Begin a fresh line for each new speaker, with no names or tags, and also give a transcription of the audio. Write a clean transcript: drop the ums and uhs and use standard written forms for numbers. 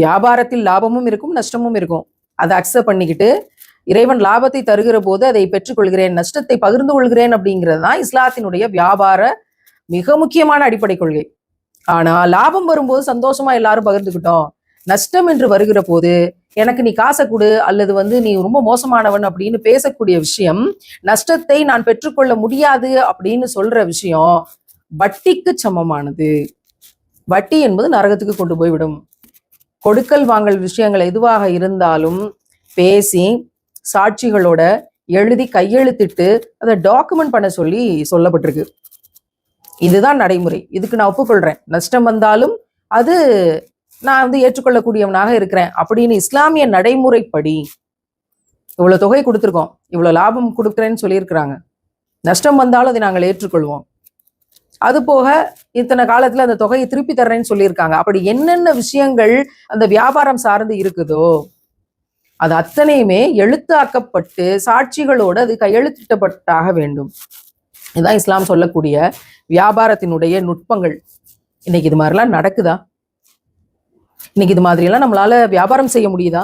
வியாபாரத்தில் லாபமும் இருக்கும், நஷ்டமும் இருக்கும். அதை அக்செப்ட் பண்ணிக்கிட்டு இறைவன் லாபத்தை தருகிற போது அதை பெற்றுக்கொள்கிறேன், நஷ்டத்தை பகிர்ந்து கொள்கிறேன் அப்படிங்கிறது தான் இஸ்லாத்தினுடைய வியாபார மிக முக்கியமான அடிப்படை கொள்கை. ஆனா லாபம் வரும்போது சந்தோஷமா எல்லாரும் பகிர்ந்துக்கிட்டோம், நஷ்டம் என்று வருகிற போது எனக்கு நீ காசை கொடு அல்லது நீ ரொம்ப மோசமானவன் அப்படின்னு பேசக்கூடிய விஷயம், நஷ்டத்தை நான் பெற்றுக்கொள்ள முடியாது அப்படின்னு சொல்ற விஷயம் வட்டிக்கு சமமானது. வட்டி என்பது நரகத்துக்கு கொண்டு போய்விடும். கொடுக்கல் வாங்கல் விஷயங்கள் எதுவாக இருந்தாலும் பேசி சாட்சிகளோட எழுதி கையெழுத்திட்டு அதை டாக்குமெண்ட் பண்ண சொல்லப்பட்டிருக்கு. இதுதான் நடைமுறை. இதுக்கு நான் ஒப்புக்கொள்றேன். நஷ்டம் வந்தாலும் அது நான் ஏற்றுக்கொள்ளக்கூடியவனாக இருக்கிறேன் அப்படின்னு இஸ்லாமிய நடைமுறைப்படி இவ்வளவு தொகை கொடுத்துருக்கோம், இவ்வளவு லாபம் கொடுக்குறேன்னு சொல்லியிருக்கிறாங்க, நஷ்டம் வந்தாலும் அதை நாங்கள் ஏற்றுக்கொள்வோம். அது போக இத்தனை காலத்துல அந்த தொகையை திருப்பி தர்றேன்னு சொல்லியிருக்காங்க. அப்படி என்னென்ன விஷயங்கள் அந்த வியாபாரம் சார்ந்து இருக்குதோ அது அத்தனையுமே எழுத்தாக்கப்பட்டு சாட்சிகளோடு அது கையெழுத்திட்டப்பட்டாக வேண்டும். இதுதான் இஸ்லாம் சொல்லக்கூடிய வியாபாரத்தினுடைய நுட்பங்கள். இன்னைக்கு இது மாதிரிலாம் நடக்குதா? இன்னைக்கு இது மாதிரியெல்லாம் நம்மளால வியாபாரம் செய்ய முடியுதா?